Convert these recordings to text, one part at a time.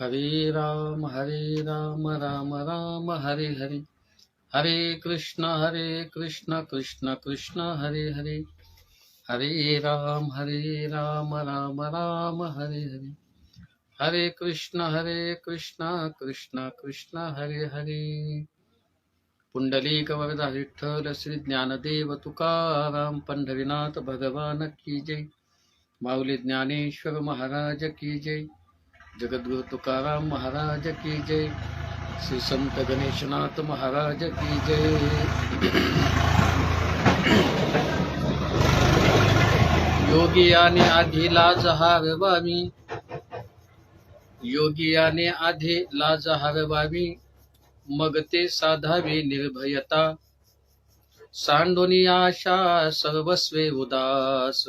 हरे राम राम राम हरे हरे, हरे कृष्ण कृष्ण कृष्ण हरे हरे, हरे राम राम राम हरे हरे, हरे कृष्ण कृष्ण कृष्ण हरे हरे. पुंडलिक वरदा विठ्ठल श्री ज्ञानदेव तुकाराम पंढरीनाथ भगवान की जय. माऊली ज्ञानेश्वर महाराज की जय. जगद्गुरु तुकाराम महाराज की जय. श्री संत गणेशनाथ महाराज की जय. योगियाने आधी लाज हारवावी, योगियाने आधी लाज हारवावी, मग ते साधावे निर्भयता. सांडोनी आशा सर्वस्वे उदास,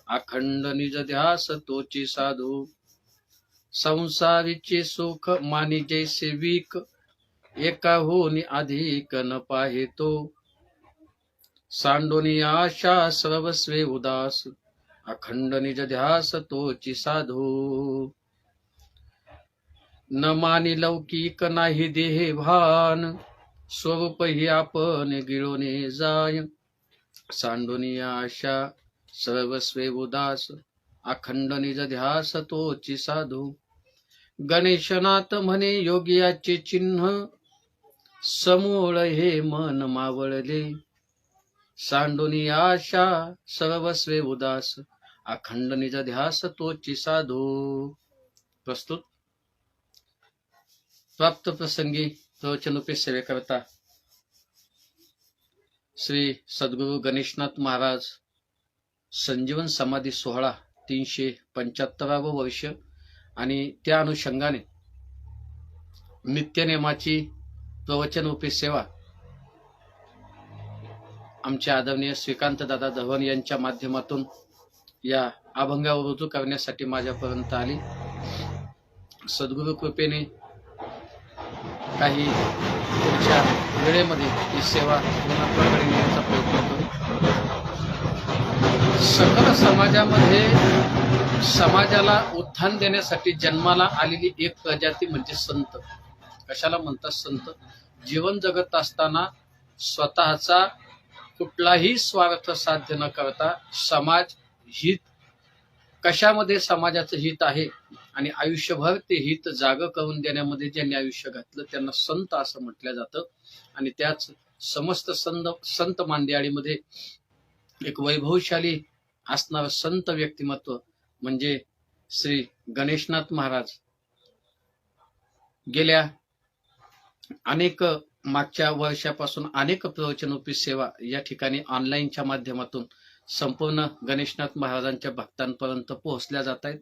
अखंड निज ध्यास तोची साधू. संसारीचे सुख मानी जैसे वीक, एका होनी अधिक न पाहे तो. सांडोनी आशा सर्वस्वे उदास, अखंड निज ध्यास तोची साधू. न मानी लौकिक नाही देहे भान, स्वरूप ही आपण गिळोने जाय. सांडोनी आशा सर्वस्वे उदास, अखंड निज ध्यास तोची साधू. गणेशनाथ म्हणे योगियाचे चिन्ह, समूळ हे मन मावळले. सांडोनी आशा सर्वस्वे उदास, अखंड निज ध्यास तोची साधू. प्रस्तुत प्राप्त प्रसंगी प्रवचनोपे सेवेकरता श्री सद्गुरु गणेशनाथ महाराज संजीवन समाधी सोहळा 375वे वर्ष आणि त्या अनुषंगाने नित्यनेमाची प्रवचनोपी सेवा आमचे आदरणीय श्रीकांत दादा धवन यांच्या माध्यमातून या अभंगावर रुजू करण्यासाठी माझ्यापर्यंत आली. सद्गुरु कृपेने काही पुढच्या वेळेमध्ये ही सेवा पूर्णपणे नेण्याचा प्रयत्न करू. सकल समाजामध्ये समाजाला उत्थान देण्यासाठी जन्माला आलेली एक प्रजाती म्हणजे संत. कशाला म्हणतात संत? जीवन जगत असताना स्वतःचा कुठलाही स्वार्थ साध्य न करता समाज हित, कशामध्ये समाजाचं हित आहे आणि आयुष्यभर ते हित जाग करून देण्यामध्ये ज्यांनी आयुष्य घातलं त्यांना संत असं म्हटलं जातं. आणि त्याच समस्त संत मांदियाळीमध्ये एक वैभवशाली असणारं संत व्यक्तिमत्व म्हणजे श्री गणेशनाथ महाराज. गेल्या अनेक मागच्या वर्षापासून अनेक प्रवचनोपी सेवा या ठिकाणी ऑनलाईनच्या माध्यमातून संपूर्ण गणेशनाथ महाराजांच्या भक्तांपर्यंत पोहोचल्या जात आहेत.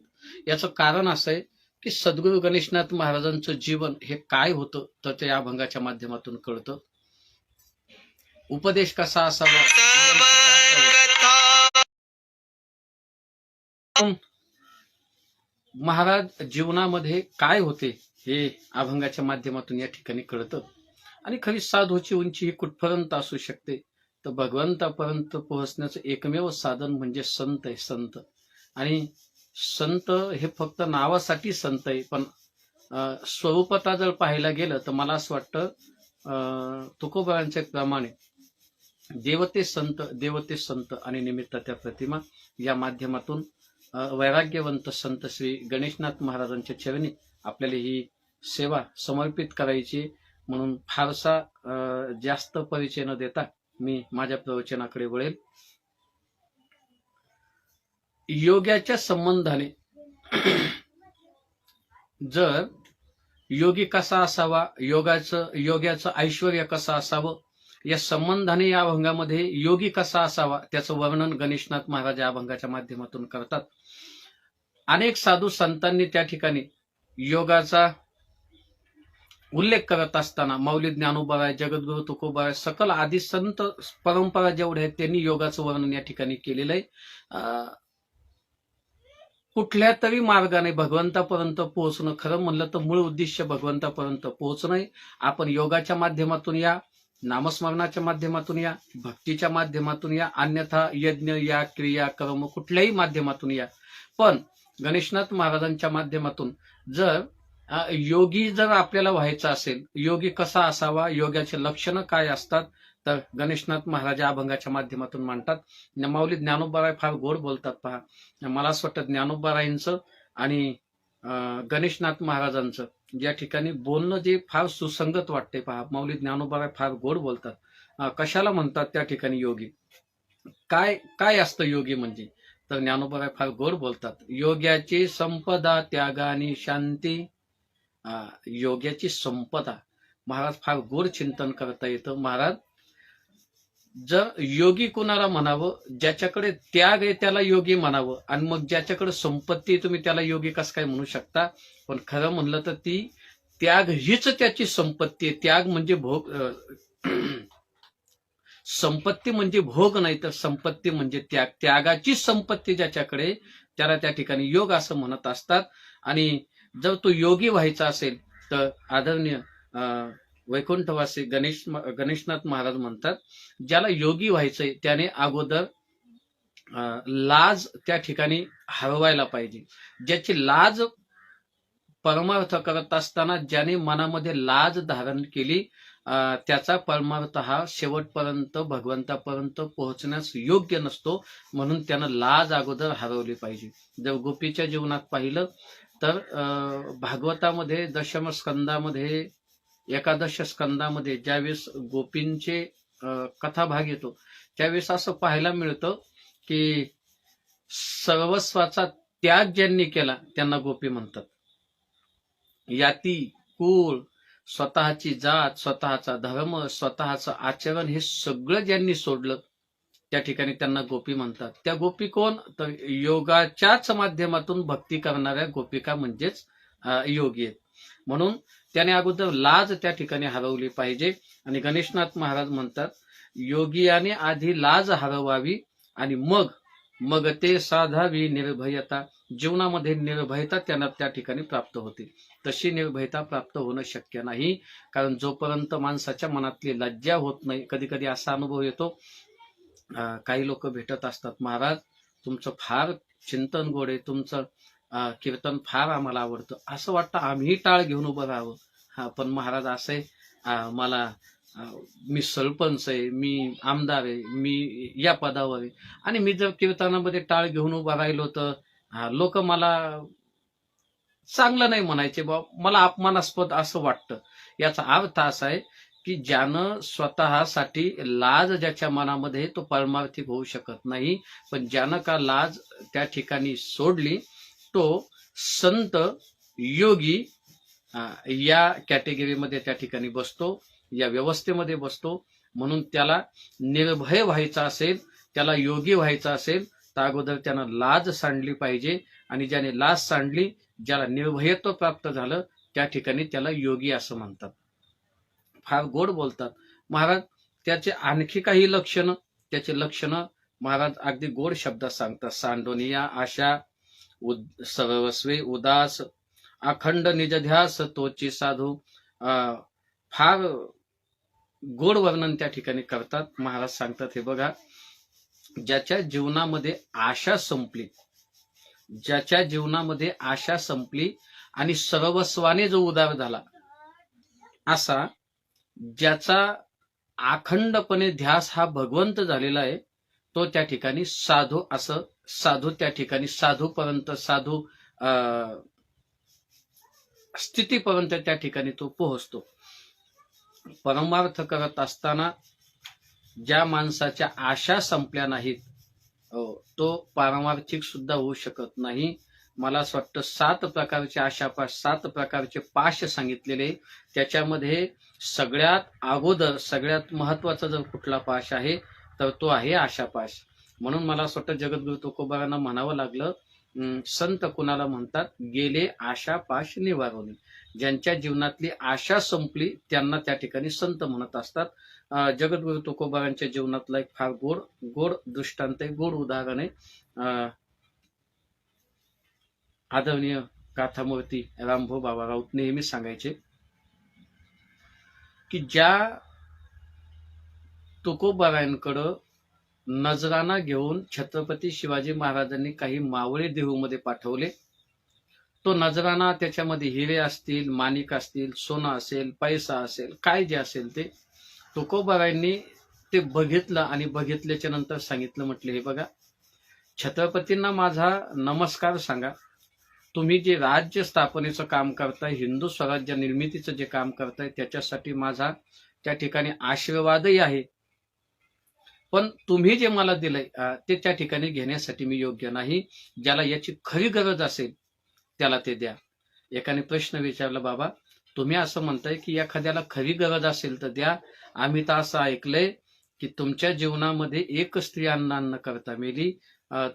याचं कारण असं आहे की सद्गुरु गणेशनाथ महाराजांचं जीवन हे काय होतं तर ते या अभंगाच्या माध्यमातून कळतं. उपदेश कसा असावा, महाराज जीवनामध्ये काय होते हे अभंगाच्या माध्यमातून या ठिकाणी कळतं. आणि खरी साधूची उंची ही कुठपर्यंत असू शकते तर भगवंतापर्यंत पोहोचण्याचं एकमेव साधन म्हणजे संत आहे. संत आणि संत हे फक्त नावासाठी संत आहे, पण स्वरूपता जर पाहायला गेलं तर मला असं वाटतं तुकोबारांच्या प्रमाणे देवते संत आणि निमित्त त्या प्रतिमा या माध्यमातून वैराग्यवंत संत श्री गणेशनाथ महाराजांच्या चरणी आपल्याला ही सेवा समर्पित करायची. म्हणून फारसा जास्त परिचय न देता मी माझ्या प्रवचनाकडे वळेल. योगाच्या संबंधाने जर योगी कसा असावा, योगाचं ऐश्वर्य कसं असावं या संबंधाने या अभंगामध्ये योगी कसा असावा त्याचं वर्णन गणेशनाथ महाराज या अभंगाच्या माध्यमातून करतात. अनेक साधू संतांनी त्या ठिकाणी योगाचा उल्लेख करत असताना माऊली ज्ञानोबा, जगद्गुरु तुकोबा, सकल आदी संत परंपरा जेवढे आहेत त्यांनी योगाचं वर्णन या ठिकाणी केलेलं आहे. कुठल्या तरी मार्गाने भगवंतापर्यंत पोहोचणं, खरं म्हणलं तर मूळ उद्देश भगवंतापर्यंत पोहोचणं आहे. आपण योगाच्या माध्यमातून या, नामस्मरणाच्या माध्यमातून या, भक्तीच्या माध्यमातून या, अन्यथा यज्ञ या, क्रिया कर्म कुठल्याही माध्यमातून या, पण गणेशनाथ महाराजांच्या माध्यमातून जर योगी जर आपल्याला व्हायचं असेल, योगी कसा असावा, योगाचे लक्षणं काय असतात, तर गणेशनाथ महाराज अभंगाच्या माध्यमातून मांडतात. माऊली ज्ञानोबाराय फार गोड बोलतात पहा. मला असं वाटतं ज्ञानोबारायांचं आणि गणेशनाथ महाराजांचं या ठिकाणी बोलणं जे फार सुसंगत वाटते पहा. माऊली ज्ञानोबाराय फार गोड बोलतात. कशाला म्हणतात त्या ठिकाणी योगी, काय काय असतं योगी म्हणजे, तर ज्ञानोबाराय फार गोड बोलतात. योग्याची संपदा त्यागानी शांती. योग्याची संपदा, महाराज फार गोड चिंतन करता येतं. महाराज जर योगी कोणाला म्हणावं, ज्याच्याकडे त्याग आहे त्याला योगी म्हणावं, आणि मग ज्याच्याकडे संपत्ती तुम्ही त्याला योगी कसं काय म्हणू शकता. पण खरं म्हणलं तर ती त्याग हीच त्याची संपत्ती आहे. त्याग म्हणजे भोग, संपत्ती म्हणजे भोग नाही, तर संपत्ती म्हणजे त्याग. त्यागाची संपत्ती ज्याच्याकडे, त्याला त्या ठिकाणी योग असं म्हणत असतात. आणि जर तो योगी व्हायचा असेल तर आदरणीय वैकुंठवासी गणेशनाथ महाराज म्हणतात, ज्याला योगी व्हायचंय त्याने अगोदर लाज त्या ठिकाणी हरवायला पाहिजे. ज्याची लाज परमार्थ करत असताना ज्याने मनामध्ये लाज धारण केली, त्याचा परमार्थ हा शेवटपर्यंत भगवंतापर्यंत पोहोचण्यास योग्य नसतो. म्हणून त्यानं लाज अगोदर हरवली पाहिजे. जर गोपीच्या जीवनात पाहिलं तर भागवतामध्ये दशम स्कंदामध्ये, एकादश स्कंदामध्ये ज्यावेळेस गोपींचे कथाभाग येतो, त्यावेळेस असं पाहायला मिळतं की सर्वस्वाचा त्याग ज्यांनी केला त्यांना गोपी म्हणतात. याती, कुळ, स्वतःची जात, स्वतःचा धर्म, स्वतःचं आचरण हे सगळं ज्यांनी सोडलं त्या ठिकाणी त्यांना गोपी म्हणतात. त्या गोपी कोण, तर योगाच्याच माध्यमातून भक्ती करणाऱ्या गोपिका म्हणजेच योगी आहेत. म्हणून त्याने अगोदर लाज त्या ठिकाणी हरवली पाहिजे. आणि गणेशनाथ महाराज म्हणतात, योगियाने आधी लाज हरवावी आणि मग ते साधावी निर्भयता. जीवनामध्ये निर्भयता त्यांना त्या ठिकाणी प्राप्त होते. तशी निर्भयता प्राप्त होणं शक्य नाही, कारण जोपर्यंत माणसाच्या मनातली लज्जा होत नाही. कधी कधी असा अनुभव येतो, काही लोक भेटत असतात, महाराज तुमचं फार चिंतन गोड आहे, तुमचं कीर्तन फार आम्हाला आवडतं. असं वाटतं आम्ही टाळ घेऊन उभं राहावं. पण महाराज असं आहे, मला मी सरपंच आहे, मी आमदार आहे, मी या पदावर आहे, आणि मी जर कीर्तनामध्ये टाळ घेऊन उभा राहिलो तर लोक मला चांगलं नाही म्हणायचे, बा मला अपमानास्पद असं वाटतं. याचा अर्थ असा आहे की ज्यानं स्वतःसाठी लाज ज्याच्या मनामध्ये, तो परमार्थिक होऊ शकत नाही. पण ज्यानं का लाज त्या ठिकाणी सोडली, तो संत योगी या कॅटेगरीमध्ये त्या ठिकाणी बसतो, या व्यवस्थेमध्ये बसतो. म्हणून त्याला निर्भय व्हायचा असेल, त्याला योगी व्हायचा असेल, तर अगोदर त्यानं लाज सांडली पाहिजे. आणि ज्याने लाज सांडली, ज्याला निर्भयत्व प्राप्त झालं, त्या ठिकाणी त्याला योगी असं म्हणतात. फार गोड बोलतात महाराज. त्याचे आणखी काही लक्षणं, त्याचे लक्षणं महाराज अगदी गोड शब्दात सांगतात. सांडोनिया आशा सर्वस्वे उदास, अखंड निजध्यास तोची साधू. फार गोड वर्णन त्या ठिकाणी करतात. महाराज सांगतात, हे बघा, ज्याच्या जीवनामध्ये आशा संपली, ज्याच्या जीवनामध्ये आशा संपली आणि सर्वस्वाने जो उदार झाला, असा ज्याचा अखंडपणे ध्यास हा भगवंत झालेला आहे, तो त्या ठिकाणी साधू, असं साधू त्या ठिकाणी साधूपर्यंत, साधू स्थितीपर्यंत त्या ठिकाणी तो पोहोचतो. परमार्थ करत असताना ज्या माणसाच्या आशा संपल्या नाहीत, तो पारमार्थिक सुद्धा होऊ शकत नाही. मला असं वाटतं 7 प्रकारचे आशापाश, 7 प्रकारचे पाश सांगितलेले. त्याच्यामध्ये सगळ्यात अगोदर, सगळ्यात महत्वाचा जर कुठला पाश आहे तर तो आहे आशापाश. म्हणून मला असं वाटतं जगद्गुरु तुकोबारांना म्हणावं लागलं, संत कुणाला म्हणतात, गेले आशापाश निवारोनी. ज्यांच्या जीवनातली आशा संपली त्यांना त्या ठिकाणी संत म्हणत असतात. जगद्गुरु तुकोबारांच्या जीवनातला एक फार गोड दृष्टांत आहे, गोड उदाहरण आहे. आदरणीय गाथामूर्ती रामभाऊ बाबा राऊत नेहमी सांगायचे की ज्या तुकोबारांकडं नजराना घेऊन छत्रपती शिवाजी महाराजांनी काही मावळे देहूमध्ये पाठवले, तो नजराना त्याच्यामध्ये हिरे असतील, माणिक असतील, सोनं असेल, पैसा असेल, काय जे असेल ते तुकोबारायांनी ते बघितलं आणि बघितल्याच्या नंतर सांगितलं, म्हटलं हे बघा, छत्रपतींना माझा नमस्कार सांगा. तुम्ही जे राज्य स्थापनेचं काम करताय, हिंदू स्वराज्य निर्मितीचं जे काम करताय, त्याच्यासाठी माझा त्या ठिकाणी आशीर्वादही आहे. पण तुम्ही जे मला दिलंय ते त्या ठिकाणी घेण्यासाठी मी योग्य नाही. ज्याला याची खरी गरज असेल त्याला ते द्या. एकाने प्रश्न विचारला, बाबा तुम्ही असं म्हणताय की एखाद्याला खरी गरज असेल तर द्या. आम्ही तर असं ऐकलंय की तुमच्या जीवनामध्ये एक स्त्री अन्न न करता मेली.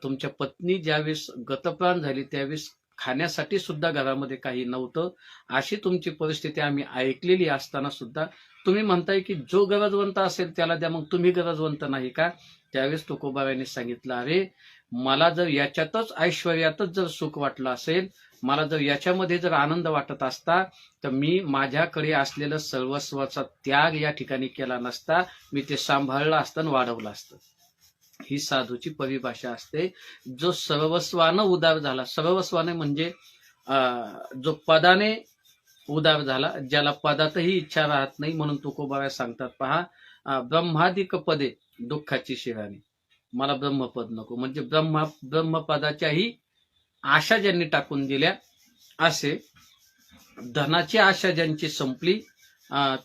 तुमच्या पत्नी ज्यावेळेस गतप्राण झाली त्यावेळेस खाण्यासाठी सुद्धा घरामध्ये काही नव्हतं. अशी तुमची परिस्थिती आम्ही ऐकलेली असताना सुद्धा तुम्ही म्हणताय की जो गरजवंत असेल त्याला द्या, मग तुम्ही गरजवंत नाही का? त्यावेळेस तुकोबारायांनी सांगितलं, अरे मला जर याच्यातच ऐश्वर्यातच जर सुख वाटलं असेल, मला जर याच्यामध्ये जर आनंद वाटत असता, तर मी माझ्याकडे असलेलं सर्वस्वाचा त्याग या ठिकाणी केला नसता. मी ते सांभाळलं असतं आणि वाढवलं असतं. ही साधूची परिभाषा असते. जो सर्वस्वानं उदार झाला, सर्वस्वाने म्हणजे जो पदाने उदार झाला, ज्याला पदातही इच्छा राहत नाही. म्हणून तुकोबारा सांगतात, पहा, ब्रह्मादिक पदे दुःखाची शिराणी, मला ब्रह्मपद नको. म्हणजे ब्रह्मपदाच्याही आशा ज्यांनी टाकून दिल्या, असे धनाची आशा ज्यांची संपली,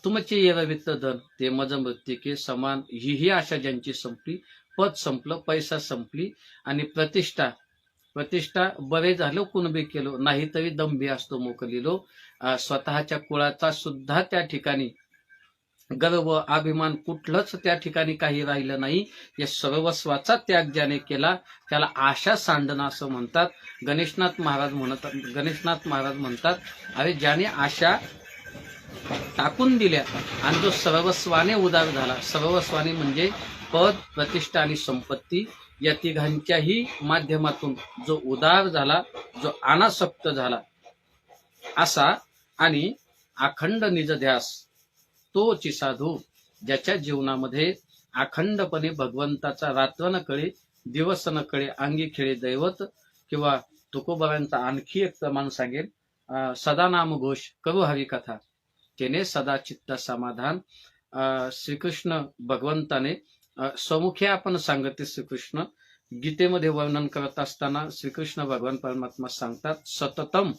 तुमचे येवित धन ते मज मृत्तिके समान, ही आशा ज्यांची संपली, पद संपलं, पैसा संपली, आणि प्रतिष्ठा बरे झालो कुणबी केलो, नाही तरी दंभी असतो मोकलिलो. स्वतःच्या कुळाचा सुद्धा त्या ठिकाणी गर्व अभिमान कुठलंच त्या ठिकाणी काही राहिलं नाही. या सर्वस्वाचा त्याग ज्याने केला त्याला आशा सांडणं असं म्हणतात. गणेशनाथ महाराज म्हणतात, अरे ज्याने आशा टाकून दिल्या आणि जो सर्वस्वाने उदार झाला, सर्वस्वाने म्हणजे पद, प्रतिष्ठा आणि संपत्ती, या तिघांच्याही माध्यमातून जो उदार झाला, जो अनासक्त झाला असा आणि अखंड निजध्यास तोची साधू, ज्याच्या जीवनामध्ये अखंडपणे भगवंताचा रात्र न कळे दिवस न कळे अंगी खेळे दैवत. किंवा तुकोबारांचा आणखी एक प्रमाण सांगेल, सदा नाम घोष करू हरी कथा, त्याने सदा चित्त समाधान. श्रीकृष्ण भगवंताने स्वमुखे आपण सांगते, श्रीकृष्ण गीतेमध्ये वर्णन करत असताना श्रीकृष्ण भगवान परमात्मा सांगतात, सततम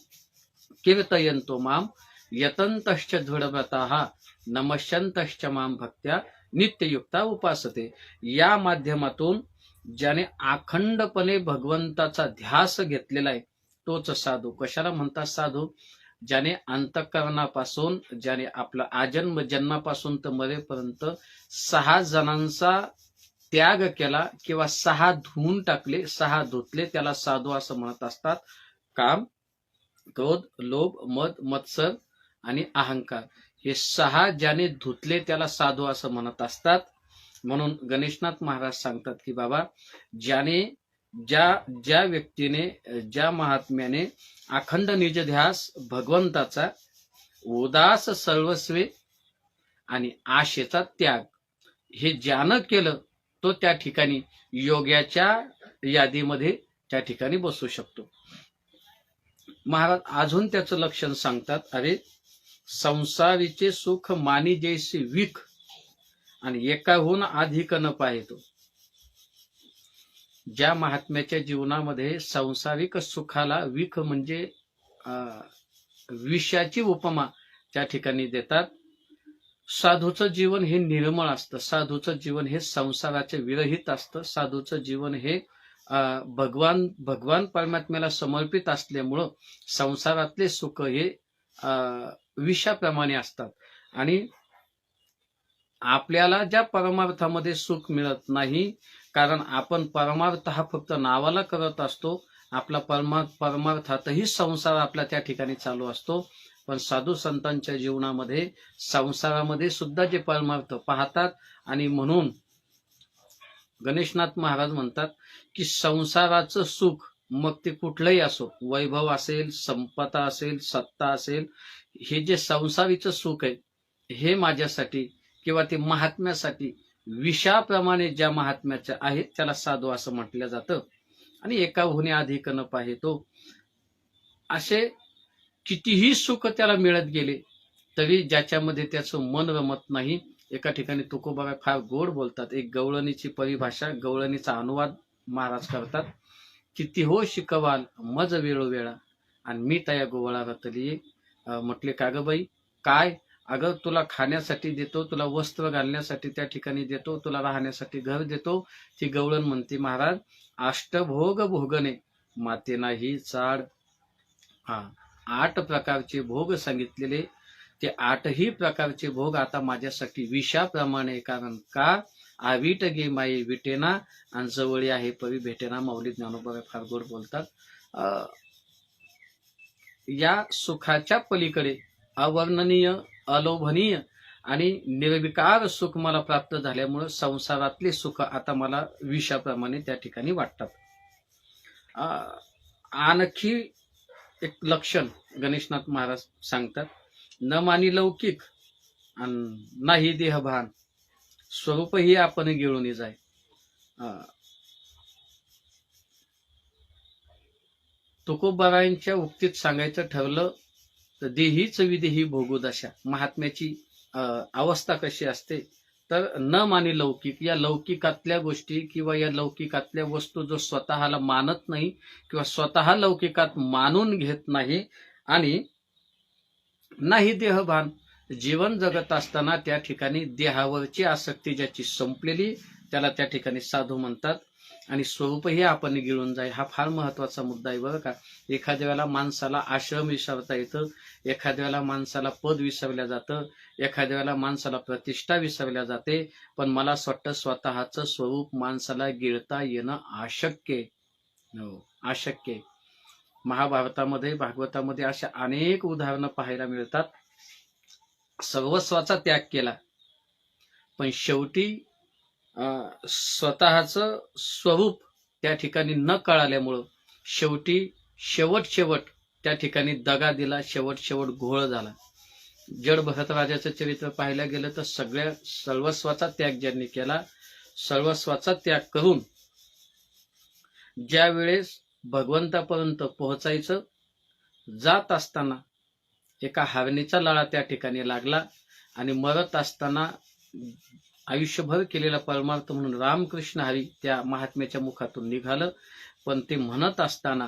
कीर्तयन्तो माम यतंतश्च दृढव्रताः नमश्यंतश्च माम भक्त्या नित्ययुक्ता उपासते. या माध्यमातून ज्याने अखंडपणे भगवंताचा ध्यास घेतलेला आहे तोच साधू. कशाला म्हणतात साधू? ज्याने अंतःकरणापासून, ज्याने आपला आजन्म जन्मापासून तर मरेपर्यंत 6 जणांचा त्याग केला किंवा 6 धुवून टाकले, 6 धुतले, त्याला साधू असं म्हणत असतात. काम, क्रोध, लोभ, मद, मत्सर आणि अहंकार, हे 6 ज्याने धुतले त्याला साधू असं म्हणत असतात. म्हणून गणेशनाथ महाराज सांगतात की बाबा, ज्याने ज्या व्यक्तीने, ज्या महात्म्याने अखंड निजध्यास भगवंताचा, उदास सर्वस्वे आणि आशेचा त्याग हे ज्यानं केलं तो त्या ठिकाणी योग्याच्या यादीमध्ये त्या ठिकाणी बसू शकतो. महाराज अजून त्याचं लक्षण सांगतात, अरे संसारीचे सुख मानी जैसे विख आणि एकाहून अधिक न पाहतो. ज्या महात्म्याच्या जीवनामध्ये सांसारिक सुखाला विख म्हणजे विषाची उपमा त्या ठिकाणी देतात. साधूचं जीवन हे निर्मळ असतं, साधूचं जीवन हे संसाराचे विरहित असतं, साधूचं जीवन हे भगवान परमात्म्याला समर्पित असल्यामुळं संसारातले सुख हे विषाप्रमाणे असतात. आणि आपल्याला ज्या परमार्थामध्ये सुख मिळत नाही, कारण आपण परमार्थ हा फक्त नावाला करत असतो, आपला परमार्थातही संसार आपला त्या ठिकाणी चालू असतो. पण साधू संतांच्या जीवनामध्ये संसारामध्ये सुद्धा जे परमार्थ पाहतात. आणि म्हणून गणेशनाथ महाराज म्हणतात की संसाराचं सुख मग ते कुठलंही असो, वैभव असेल, संपदा असेल, सत्ता असेल, हे जे संसारीचं सुख आहे हे माझ्यासाठी किंवा ते महात्म्यासाठी विषाप्रमाणे ज्या महात्म्याच्या आहेत त्याला साधू असं म्हटलं जातं. आणि एकाहून अधिक न पाहतो. असे कितीही सुख त्याला मिळत गेले तरी ज्याच्यामध्ये त्याचं मन रमत नाही. एका ठिकाणी तुकोबा फार गोड बोलतात. एक गवळणीची परिभाषा, गवळणीचा अनुवाद महाराज करतात. किती हो शिकवाल मज वेळोवेळा आणि मी तया गोवळा रतली. म्हटले का ग बाई काय? अगं तुला खाण्यासाठी देतो, तुला वस्त्र घालण्यासाठी त्या ठिकाणी देतो, तुला राहण्यासाठी घर देतो. ती गवळण म्हणते महाराज अष्टभोग भोगणे माते नाही चाड. हा 8 प्रकारचे भोग सांगितलेले, ते 8ही प्रकारचे भोग आता माझ्यासाठी विषाप्रमाणे. कारण का? आवीट गे माई विटेना आणि जवळी आहे परी भेटेना. माऊली ज्ञानोबा फार गोड बोलतात. या सुखाच्या पलीकडे अवर्णनीय, अलोभनीय आणि निर्विकार सुख मला प्राप्त झाल्यामुळे संसारातले सुख आता मला विषाप्रमाणे त्या ठिकाणी वाटतात. आणखी एक लक्षण गणेशनाथ महाराज सांगतात. न मानी लौकिक आणि नाही देहभान, स्वरूपही आपण गिळून जाय. तुकोबारायांच्या उक्तीत सांगायचं ठरलं तर देहीच विदेही भोगू दशा. महात्म्याची अवस्था कशी असते तर न मानी लौकिक, या लौकिकातल्या गोष्टी किंवा या लौकिकातल्या वस्तू जो स्वतःला मानत नाही किंवा स्वतः लौकिकात मानून घेत नाही, आणि नाही देहभान, जीवन जगत असताना त्या ठिकाणी देहावरची आसक्ती ज्याची संपलेली त्याला त्या ठिकाणी साधू म्हणतात. आणि स्वरूपही आपण गिळून जाईल. हा फार महत्वाचा मुद्दा आहे बरं का. एखाद्या वेळेला माणसाला आश्रम विसरता येतं, एखाद्या वेळेला माणसाला पद विसरल्या जातं, एखाद्या वेळेला माणसाला प्रतिष्ठा विसरल्या जाते, पण मला असं वाटतं स्वतःचं स्वरूप माणसाला गिळता येणं अशक्य आहे. अशक्य आहे. महाभारतामध्ये, भागवतामध्ये अशा अनेक उदाहरणं पाहायला मिळतात. सर्वस्वाचा त्याग केला पण शेवटी स्वतःचं स्वरूप त्या ठिकाणी न कळाल्यामुळं शेवटी शेवट त्या ठिकाणी दगा दिला, शेवट घोळ झाला. जड भरतराजाचं चरित्र पाहायला गेलं तर सर्वस्वाचा त्याग ज्यांनी केला, सर्वस्वाचा त्याग करून ज्या वेळेस भगवंतापर्यंत पोहोचायचं जात असताना एका हरणीचा लळा त्या ठिकाणी लागला आणि मरत असताना आयुष्यभर केलेला परमार्थ म्हणून रामकृष्ण हरी त्या महात्म्याच्या मुखातून निघालं. पण ते म्हणत असताना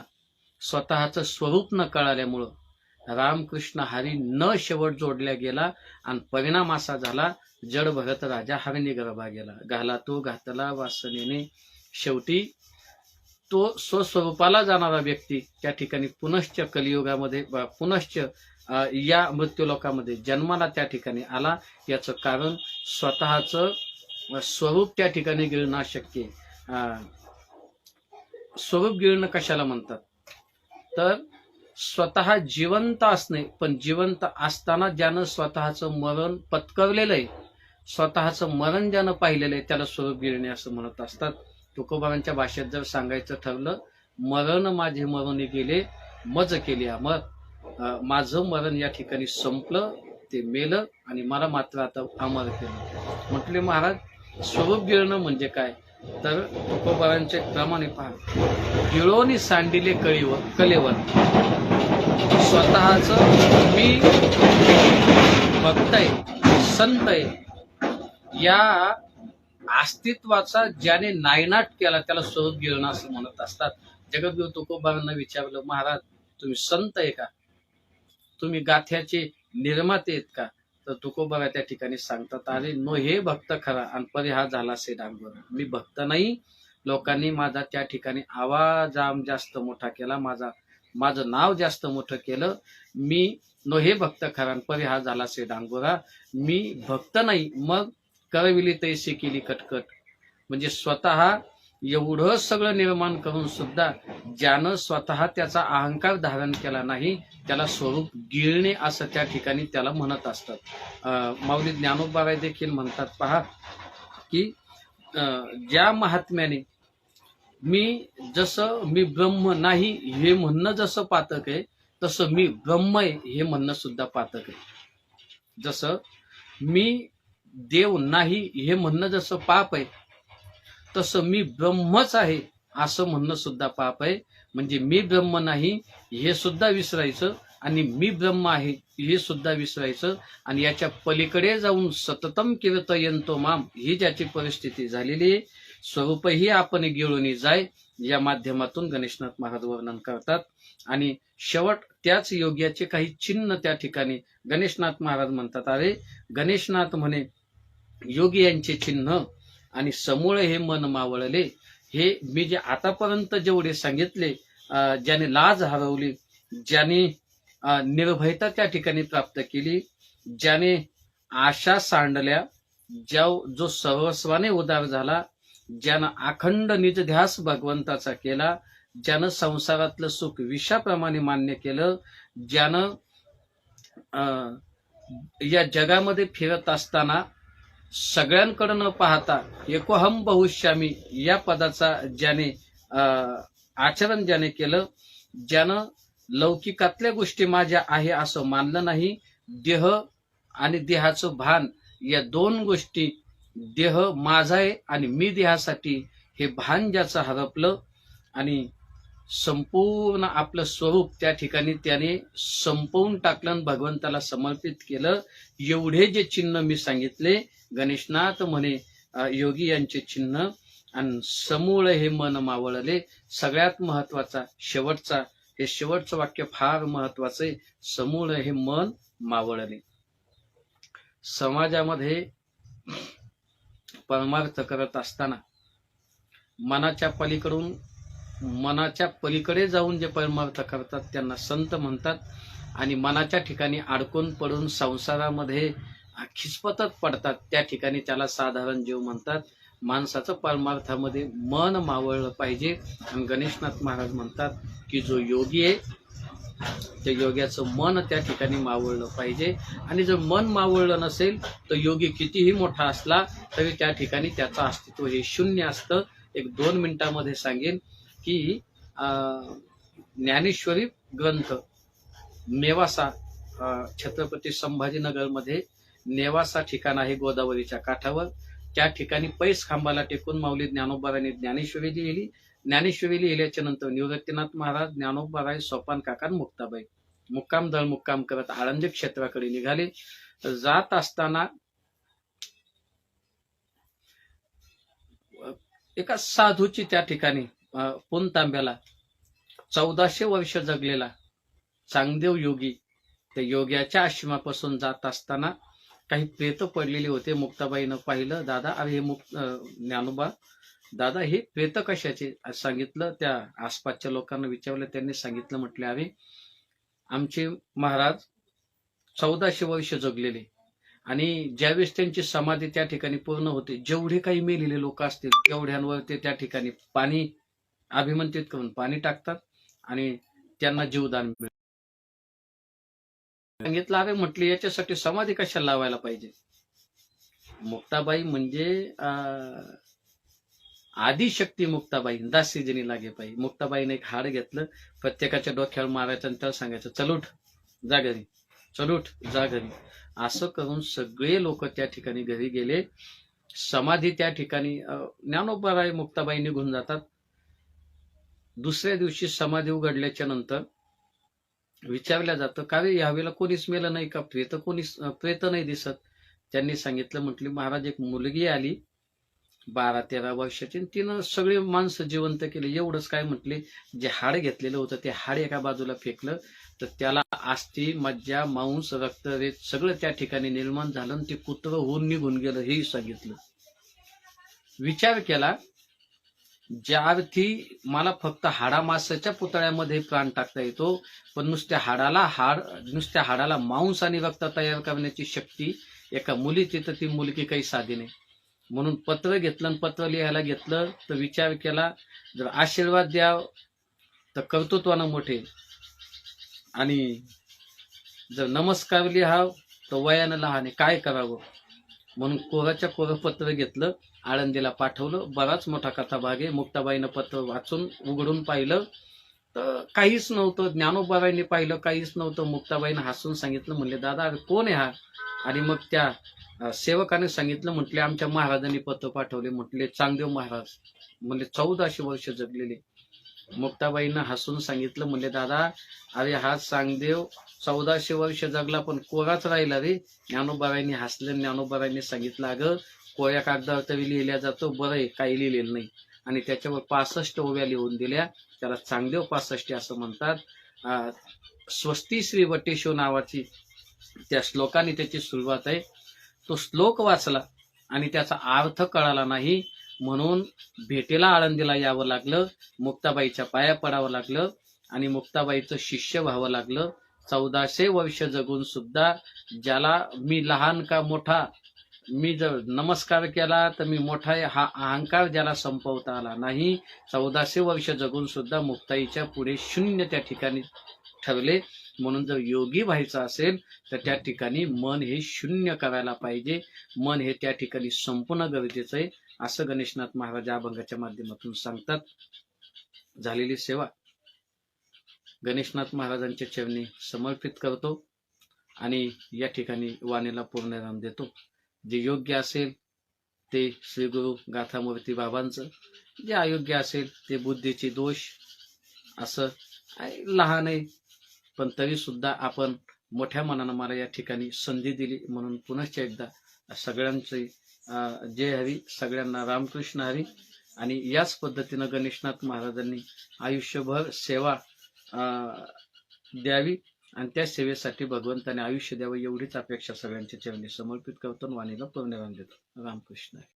स्वतःचं स्वरूप न कळाल्यामुळं रामकृष्ण हरी न शेवट जोडल्या गेला आणि परिणाम असा झाला, जड भरत राजा हरणी गर्भा गेला. घाला तो घातला वासनेने. शेवटी तो स्वस्वरूपाला जाणारा व्यक्ती त्या ठिकाणी पुनश्च कलियुगामध्ये, पुनश्च या मृत्यूलोकामध्ये जन्माला त्या ठिकाणी आला. याचं कारण स्वतःचं स्वरूप त्या ठिकाणी गिळणं अशक्य आहे. स्वरूप गिळणं कशाला म्हणतात तर स्वतः जिवंत असणे, पण जिवंत असताना ज्यानं स्वतःचं मरण पत्करलेलं आहे, स्वतःचं मरण ज्यानं पाहिलेलं आहे त्याला स्वरूप गिळणे असं म्हणत असतात. तुकोबारांच्या भाषेत जर सांगायचं ठरलं, मरण माझे मरून गेले मज केली अमर. माझं मरण या ठिकाणी संपलं, ते मेलं आणि मला मात्र आता अमर केलं. म्हटले महाराज स्वरूप गिळणं म्हणजे काय तर तुकोबारांचे क्रमाने पहा. गिळोनी सांडिले कलेवर, स्वतःच मी भक्त आहे, संत आहे या अस्तित्वाचा ज्याने नायनाट केला त्याला स्वरूप गिळणं असं म्हणत असतात. जगद्गुरु तुकोबारांना विचारलं, महाराज तुम्ही संत आहे का, तुम्ही गाथ्याचे निर्माते आहेत का? तर तुकोबा त्या ठिकाणी सांगतात, अरे नो हे भक्त खरा आणि परी हा झाला से डांगर. मी भक्त नाही, लोकांनी माझा त्या ठिकाणी आवाज जास्त मोठा केला, माझं नाव जास्त मोठं केलं. मी नो हे भक्त खरा आणि परी हा झाला से डांगोरा. मी भक्त नाही, मग करविली तैसे केली कटकट. म्हणजे स्वतः एवढं सगळं निर्माण करून सुद्धा ज्यानं स्वतः त्याचा अहंकार धारण केला नाही त्याला स्वरूप गिळणे असं त्या ठिकाणी त्याला म्हणत असतात. माऊली ज्ञानोबा देखील म्हणतात पहा की ज्या महात्म्याने मी ब्रह्म नाही हे म्हणणं जसं पातक आहे, तसं मी ब्रह्म आहे हे म्हणणं सुद्धा पातक आहे. जसं मी देव नाही हे म्हणणं जसं पाप आहे, तसं मी ब्रह्मच आहे असं म्हणणं सुद्धा पाप आहे. म्हणजे मी ब्रह्म नाही हे सुद्धा विसरायचं आणि मी ब्रह्म आहे हे सुद्धा विसरायचं आणि याच्या पलीकडे जाऊन सततम कीर्तयंतो माम ही ज्याची परिस्थिती झालेली आहे. स्वरूपही आपण गिळून जाय या माध्यमातून गणेशनाथ महाराज वर्णन करतात. आणि शेवट त्याच योग्याचे काही चिन्ह त्या ठिकाणी गणेशनाथ महाराज म्हणतात, अरे गणेशनाथ म्हणे योगी यांचे चिन्ह आणि समूळ हे मन मावळले. हे मी जे आतापर्यंत जेवढे सांगितले, ज्याने लाज हरवली, ज्याने निर्भयता त्या ठिकाणी प्राप्त केली, ज्याने आशा सांडल्या, जो सर्वस्वाने उदार झाला, ज्यानं अखंड निजध्यास भगवंताचा केला, ज्यानं संसारातलं सुख विषाप्रमाणे मान्य केलं, ज्यानं या जगामध्ये फिरत असताना सगळ्यांकडे न पाहता एकोहम बहुश्यामी या पदाचा ज्याने आचरण ज्याने केलं, ज्यानं लौकिकातल्या गोष्टी माझ्या आहे असं मानलं नाही, देह आणि देहाचं भान या दोन गोष्टी, देह माझा आहे आणि मी देहासाठी हे भान ज्याचं हरपलं आणि संपूर्ण आपलं स्वरूप त्या ठिकाणी त्याने संपवून टाकलं आणि भगवंताला समर्पित केलं. एवढे जे चिन्ह मी सांगितले, गणेशनाथ म्हणे योगी यांचे चिन्ह आणि समूळ हे मन मावळले. सगळ्यात महत्वाचा शेवटचा, हे शेवटचं वाक्य फार महत्वाचं आहे, समूळ हे मन मावळले. समाजामध्ये परमार्थ करत असताना मनाच्या पलीकडे जाऊन जे परमार्थ करतात त्यांना संत म्हणतात. आणि मनाच्या ठिकाणी अडकून पडून संसारामध्ये खिचपतत पडतात त्या ठिकाणी त्याला साधारण जीव म्हणतात. माणसाचं परमार्थामध्ये मन मावळलं पाहिजे. आणि गणेशनाथ महाराज म्हणतात की जो योगी आहे त्या योग्याचं मन त्या ठिकाणी मावळलं पाहिजे. आणि जर मन मावळलं नसेल तर योगी कितीही मोठा असला तरी त्या ठिकाणी त्याचं अस्तित्व हे शून्य असतं. एक 2 मिनिटांमध्ये सांगेन की ज्ञानेश्वरी ग्रंथ नेवासा, छत्रपती संभाजीनगरमध्ये नेवासा ठिकाण आहे गोदावरीच्या काठावर. त्या ठिकाणी पैस खांबाला टेकून माऊली ज्ञानोबारायांनी ज्ञानेश्वरी लिहिली. ज्ञानेश्वरी लिहिल्याच्या नंतर निवृत्तीनाथ महाराज, ज्ञानोबाराय, सोपान काका, मुक्ताबाई मुक्काम करत आळंदी क्षेत्राकडे निघाले. जात असताना एका साधूची त्या ठिकाणी पुनतांब्याला 1400 वर्ष जगलेला चांगदेव योगी, त्या योग्याच्या आश्रमापासून जात असताना काही प्रेत पडलेले होते. मुक्ताबाईनं पाहिलं, दादा अरे हे ज्ञानोबा दादा हे प्रेत कशाचे सांगितलं. त्या आसपासच्या लोकांना विचारलं, त्यांनी सांगितलं, म्हटले अरे आमचे महाराज 1400 वर्ष जगलेले आणि ज्यावेळेस त्यांची समाधी त्या ठिकाणी पूर्ण होते, जेवढे काही मेलेले लोक असतील तेवढ्यांवर ते त्या ठिकाणी पाणी अभिमंत्रित करून पाणी टाकतात आणि त्यांना जीवदान मिळतं. सांगितलं, अरे म्हटले याच्यासाठी समाधी कशाला लावायला पाहिजे. मुक्ताबाई म्हणजे आदिशक्ती मुक्ताबाई, दासी जनी लागे पाहिजे. मुक्ताबाईने एक हाड घेतलं, प्रत्येकाच्या डोक्यावर मारायचं आणि त्याला सांगायचं, चलूट जा घरी, चलूट जा घरी. असं करून सगळे लोक त्या ठिकाणी घरी गेले. समाधी त्या ठिकाणी ज्ञानोबाराय मुक्ताबाई निघून जातात. दुसऱ्या दिवशी समाधी उघडल्याच्या नंतर विचारल्या जातं, का रे यावेळेला कोणीच मेलं नाही का, प्रेत नाही दिसत. त्यांनी सांगितलं, म्हटली महाराज एक मुलगी आली 12-13 वर्षाची, तिनं सगळे माणसं जिवंत केले. एवढंच काय म्हटले, जे हाड घेतलेलं होतं ते हाड एका बाजूला फेकलं तर त्याला अस्थि, मज्जा, मांस, रक्त, रेत सगळं त्या ठिकाणी निर्माण झालं आणि ते कुत्रं होऊन निघून गेलं हेही सांगितलं. विचार केला, ज्या अर्थी मला फक्त हाडामासाच्या पुतळ्यामध्ये प्राण टाकता येतो, पण नुसत्या हाडाला मांस आणि रक्त तयार करण्याची शक्ती एका मुलीची, तर ती मुलगी काही साधी नाही. म्हणून पत्र घेतलं आणि पत्र लिहायला घेतलं तर विचार केला, जर आशीर्वाद द्याव तर कर्तृत्वानं मोठे आणि जर नमस्कार लिहाव तर वयानं लहान, काय करावं. म्हणून कोराच्या कोरं पत्र घेतलं, आळंदीला पाठवलं. बराच मोठा कथाभाग आहे. मुक्ताबाईनं पत्र वाचून उघडून पाहिलं तर काहीच नव्हतं. ज्ञानोबाबाईंनी पाहिलं, काहीच नव्हतं. मुक्ताबाईनं हसून सांगितलं, म्हणले दादा कोण आहे हा. आणि मग त्या सेवकाने सांगितलं, म्हटले आमच्या महाराजांनी पत्र पाठवले. म्हटले चांगदेव महाराज. म्हणजे 1400 वर्ष जगलेले. मुक्ताबाईंना हसून सांगितलं, म्हणले दादा, अरे हा चांगदेव 1400 वर्ष जगला पण कोराच राहिला रे. ज्ञानोबाबाईंनी हसले. ज्ञानोबाबाईंनी सांगितलं, अगं कोऱ्या कागदावर तरी लिहिल्या जातो, बरं आहे काही लिहिलेलं नाही. आणि त्याच्यावर 65 ओव्या लिहून दिल्या. त्याला चांगदेव 65 असं म्हणतात. स्वस्ती श्री वटेशो नावाची त्या श्लोकाने त्याची सुरुवात आहे. तो श्लोक वाचला आणि त्याचा अर्थ कळाला नाही, म्हणून भेटीला आळंदीला यावं लागलं, मुक्ताबाईच्या पाया पडावं लागलं आणि मुक्ताबाईचं शिष्य व्हावं लागलं. 1400 वर्ष जगून सुद्धा ज्याला मी लहान का मोठा, मी जर नमस्कार केला तर मी मोठा आहे हा अहंकार ज्याला संपवता आला नाही, 1400 वर्ष जगून सुद्धा मुक्ताईच्या पुढे शून्य त्या ठिकाणी ठरले. म्हणून जर योगी व्हायचं असेल तर त्या ठिकाणी मन हे शून्य करायला पाहिजे. मन हे त्या ठिकाणी संपणं गरजेचं आहे, असं गणेशनाथ महाराज अभंगाच्या माध्यमातून सांगतात. झालेली सेवा गणेशनाथ महाराजांच्या चरणी समर्पित करतो आणि या ठिकाणी वाणीला पूर्णविराम देतो. जे योग्य असेल ते श्री गुरु गाथामूर्ती बाबांचं, जे अयोग्य असेल ते बुद्धीचे दोष. असं लहान आहे पण तरी सुद्धा आपण मोठ्या मनानं मला या ठिकाणी संधी दिली म्हणून पुनश्च एकदा सगळ्यांचे जय हरी, सगळ्यांना रामकृष्ण हरी. आणि याच पद्धतीनं गणेशनाथ महाराजांनी आयुष्यभर सेवा द्यावी आणि त्या सेवेसाठी भगवंताने आयुष्य द्यावं एवढीच अपेक्षा सगळ्यांच्या चरणी समर्पित करतो. वाणीला पूर्णविराम देतो. रामकृष्ण हरी.